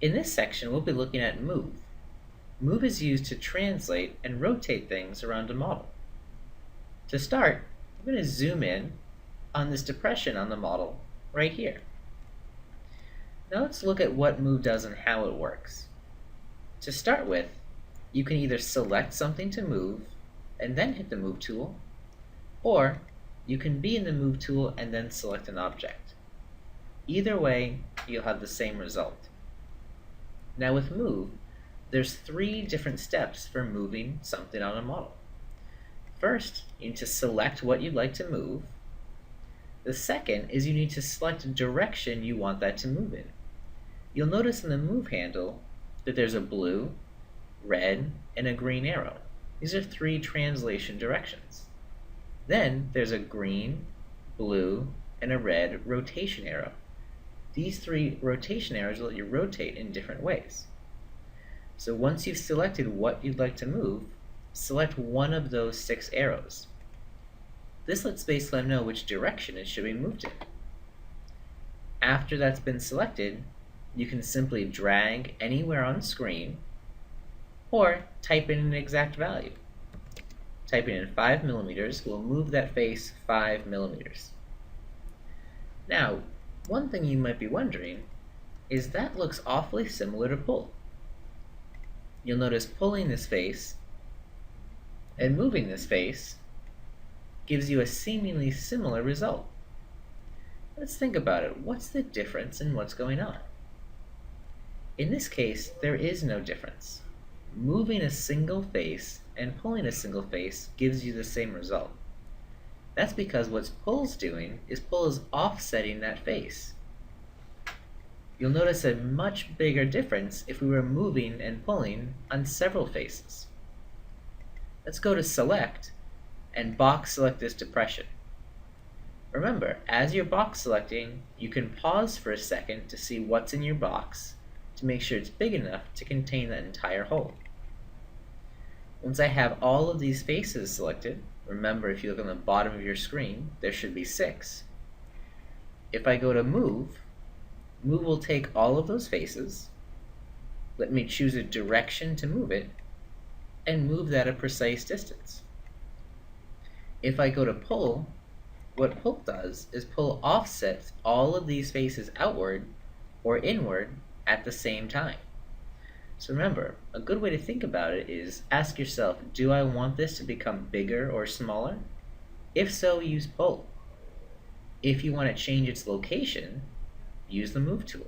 In this section, we'll be looking at move. Move is used to translate and rotate things around a model. To start, I'm going to zoom in on this depression on the model right here. Now let's look at what move does and how it works. To start with, you can either select something to move and then hit the move tool, or you can be in the move tool and then select an object. Either way, you'll have the same result. Now with move, there's 3 different steps for moving something on a model. First, you need to select what you'd like to move. The second is you need to select a direction you want that to move in. You'll notice in the move handle that there's a blue, red, and a green arrow. These are 3 translation directions. Then there's a green, blue, and a red rotation arrow. These 3 rotation arrows will let you rotate in different ways. So once you've selected what you'd like to move, select one of those 6 arrows. This lets SpaceClaim know which direction it should be moved in. After that's been selected, you can simply drag anywhere on screen or type in an exact value. Typing in 5 millimeters will move that face 5 millimeters. Now, one thing you might be wondering is that looks awfully similar to pull. You'll notice pulling this face and moving this face gives you a seemingly similar result. Let's think about it. What's the difference in what's going on? In this case, there is no difference. Moving a single face and pulling a single face gives you the same result. That's because what pull's doing is pull is offsetting that face. You'll notice a much bigger difference if we were moving and pulling on several faces. Let's go to select and box select this depression. Remember, as you're box selecting, you can pause for a second to see what's in your box to make sure it's big enough to contain that entire hole. Once I have all of these faces selected, remember if you look on the bottom of your screen, there should be 6. If I go to move, move will take all of those faces, let me choose a direction to move it, and move that a precise distance. If I go to pull, what pull does is pull offsets all of these faces outward or inward at the same time. So remember, a good way to think about it is ask yourself, do I want this to become bigger or smaller? If so, use pull. If you want to change its location, use the move tool.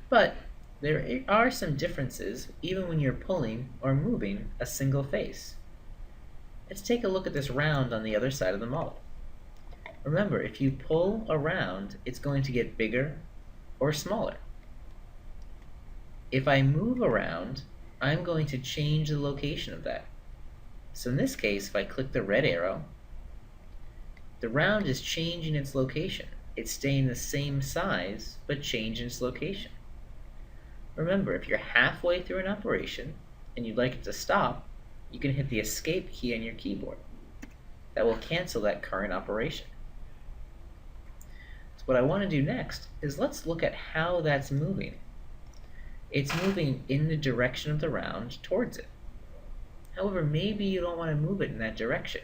But there are some differences even when you're pulling or moving a single face. Let's take a look at this round on the other side of the model. Remember, if you pull around, it's going to get bigger or smaller. If I move around, I'm going to change the location of that. So in this case, if I click the red arrow, the round is changing its location. It's staying the same size, but changing its location. Remember, if you're halfway through an operation and you'd like it to stop, you can hit the escape key on your keyboard. That will cancel that current operation. So what I want to do next is let's look at how that's moving. It's moving in the direction of the round towards it. However, maybe you don't want to move it in that direction.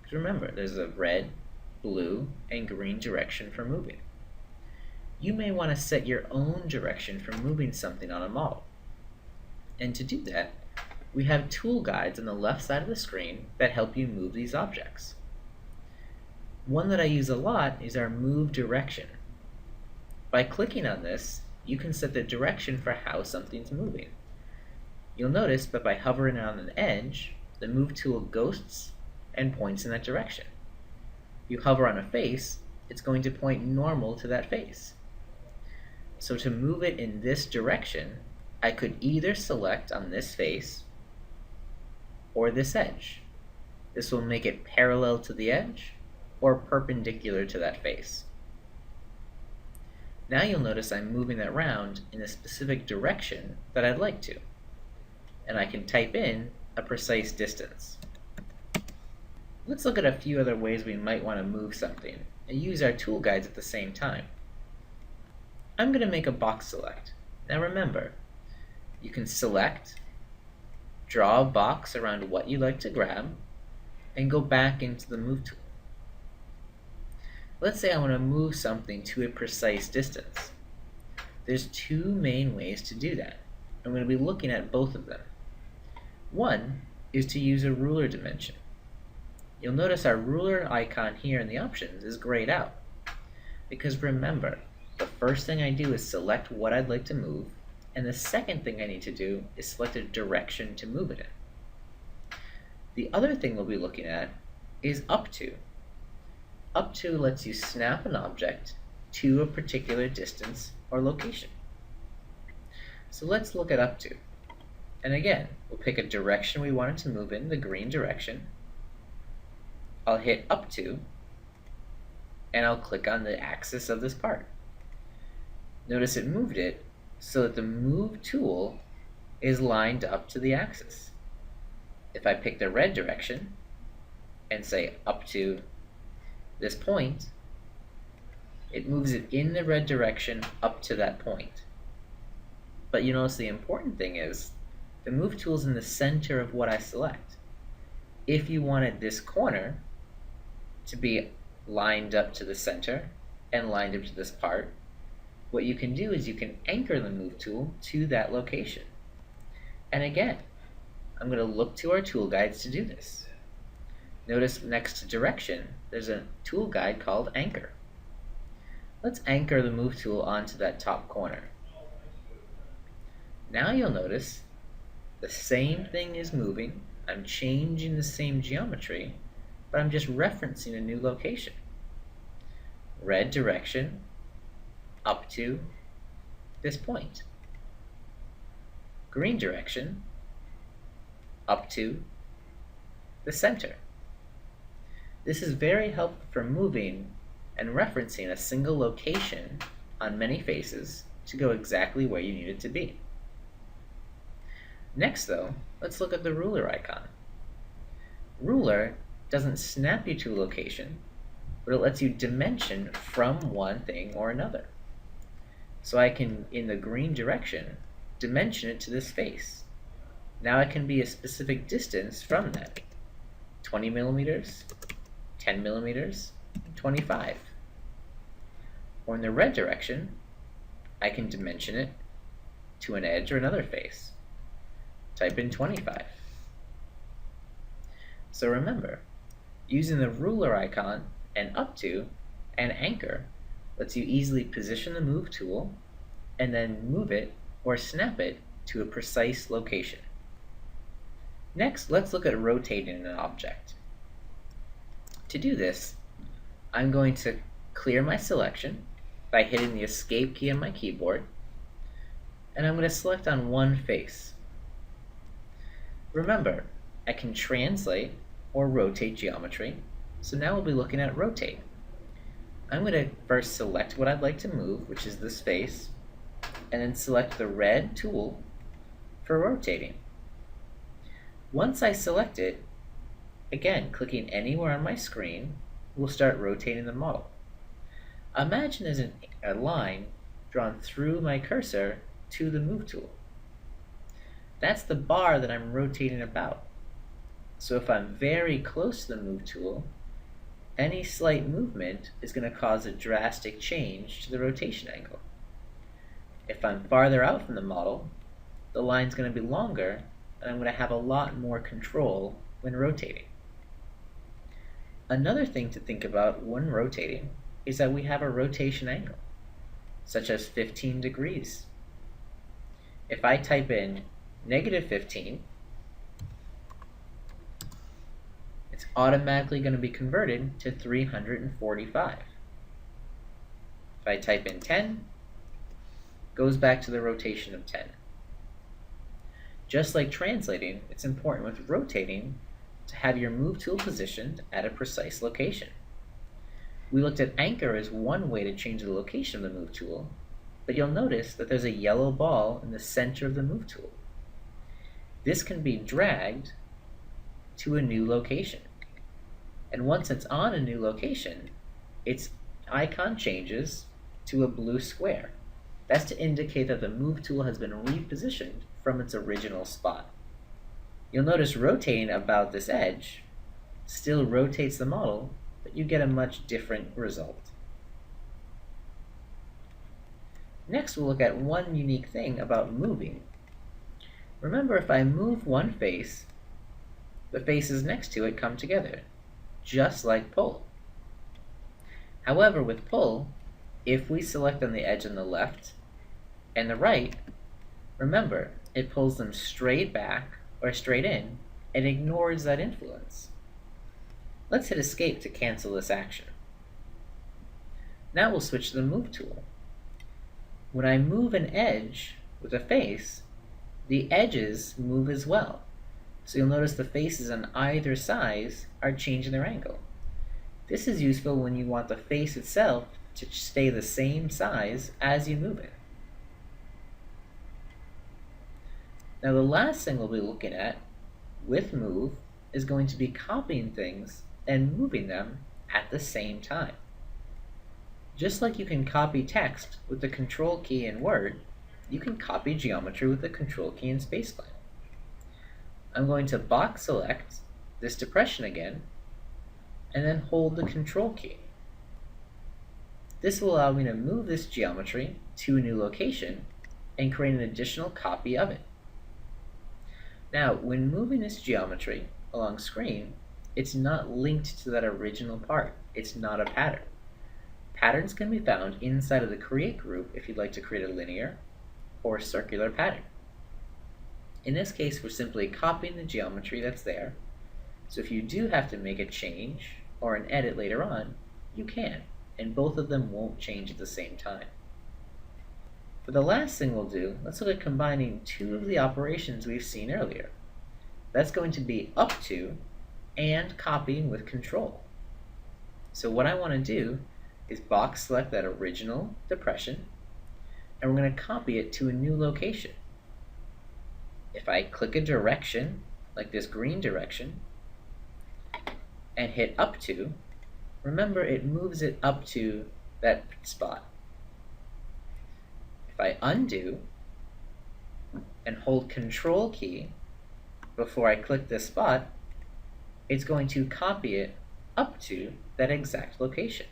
Because remember, there's a red, blue, and green direction for moving. You may want to set your own direction for moving something on a model. And to do that, we have tool guides on the left side of the screen that help you move these objects. One that I use a lot is our move direction. By clicking on this, you can set the direction for how something's moving. You'll notice that by hovering on an edge, the move tool ghosts and points in that direction. If you hover on a face, it's going to point normal to that face. So to move it in this direction, I could either select on this face or this edge. This will make it parallel to the edge or perpendicular to that face. Now you'll notice I'm moving that round in a specific direction that I'd like to. And I can type in a precise distance. Let's look at a few other ways we might want to move something and use our tool guides at the same time. I'm going to make a box select. Now remember, you can select, draw a box around what you'd like to grab, and go back into the Move tool. Let's say I want to move something to a precise distance. There's two main ways to do that. I'm going to be looking at both of them. One is to use a ruler dimension. You'll notice our ruler icon here in the options is grayed out. Because remember, the first thing I do is select what I'd like to move, and the second thing I need to do is select a direction to move it in. The other thing we'll be looking at is up to. Up to lets you snap an object to a particular distance or location. So let's look at up to. And again, we'll pick a direction we want it to move in, the green direction. I'll hit up to, and I'll click on the axis of this part. Notice it moved it so that the Move tool is lined up to the axis. If I pick the red direction and say up to this point, it moves it in the red direction up to that point. But you notice the important thing is the Move tool is in the center of what I select. If you wanted this corner to be lined up to the center and lined up to this part, what you can do is you can anchor the Move tool to that location. And again, I'm going to look to our tool guides to do this. Notice next to direction, there's a tool guide called Anchor. Let's anchor the Move tool onto that top corner. Now you'll notice the same thing is moving. I'm changing the same geometry, but I'm just referencing a new location. Red direction up to this point. Green direction up to the center. This is very helpful for moving and referencing a single location on many faces to go exactly where you need it to be. Next though, let's look at the ruler icon. Ruler doesn't snap you to a location, but it lets you dimension from one thing or another. So I can, in the green direction, dimension it to this face. Now it can be a specific distance from that. 20 millimeters, 10 millimeters, 25. Or in the red direction, I can dimension it to an edge or another face. Type in 25. So remember, using the ruler icon and up to and anchor lets you easily position the Move tool and then move it or snap it to a precise location. Next, let's look at rotating an object. To do this, I'm going to clear my selection by hitting the Escape key on my keyboard, and I'm going to select on one face. Remember, I can translate or rotate geometry, so now we'll be looking at rotate. I'm going to first select what I'd like to move, which is this face, and then select the red tool for rotating. Once I select it, again, clicking anywhere on my screen will start rotating the model. Imagine there's a line drawn through my cursor to the Move tool. That's the bar that I'm rotating about. So if I'm very close to the Move tool, any slight movement is going to cause a drastic change to the rotation angle. If I'm farther out from the model, the line's going to be longer, and I'm going to have a lot more control when rotating. Another thing to think about when rotating is that we have a rotation angle, such as 15 degrees. If I type in -15, it's automatically going to be converted to 345. If I type in 10, it goes back to the rotation of 10. Just like translating, it's important with rotating to have your Move tool positioned at a precise location. We looked at anchor as one way to change the location of the Move tool, but you'll notice that there's a yellow ball in the center of the Move tool. This can be dragged to a new location. And once it's on a new location, its icon changes to a blue square. That's to indicate that the Move tool has been repositioned from its original spot. You'll notice rotating about this edge still rotates the model, but you get a much different result. Next, we'll look at one unique thing about moving. Remember, if I move one face, the faces next to it come together, just like pull. However, with pull, if we select on the edge on the left and the right, remember, it pulls them straight back or straight in and ignores that influence. Let's hit escape to cancel this action. Now we'll switch to the Move tool. When I move an edge with a face, the edges move as well. So you'll notice the faces on either side are changing their angle. This is useful when you want the face itself to stay the same size as you move it. Now the last thing we'll be looking at with Move is going to be copying things and moving them at the same time. Just like you can copy text with the Control key in Word, you can copy geometry with the Control key in SpaceClaim. I'm going to box select this depression again, and then hold the Control key. This will allow me to move this geometry to a new location and create an additional copy of it. Now, when moving this geometry along screen, it's not linked to that original part. It's not a pattern. Patterns can be found inside of the Create group if you'd like to create a linear or circular pattern. In this case, we're simply copying the geometry that's there, so if you do have to make a change or an edit later on, you can, and both of them won't change at the same time. For the last thing we'll do, let's look at combining two of the operations we've seen earlier. That's going to be up to and copying with Control. So what I want to do is box select that original depression, and we're going to copy it to a new location. If I click a direction, like this green direction, and hit up to, remember it moves it up to that spot. If I undo and hold Control key before I click this spot, it's going to copy it up to that exact location.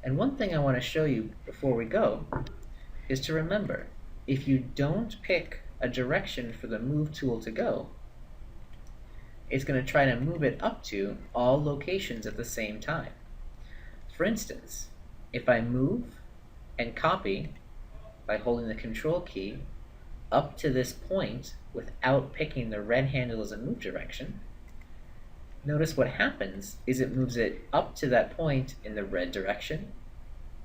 And one thing I want to show you before we go is to remember, if you don't pick a direction for the Move tool to go, it's going to try to move it up to all locations at the same time. For instance, if I move and copy by holding the Control key up to this point without picking the red handle as a move direction, notice what happens is it moves it up to that point in the red direction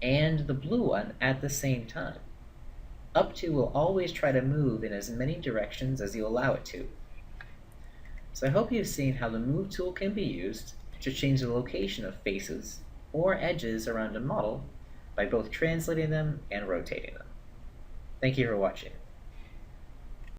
and the blue one at the same time. Up to will always try to move in as many directions as you allow it to. So I hope you've seen how the Move tool can be used to change the location of faces or edges around a model by both translating them and rotating them. Thank you for watching.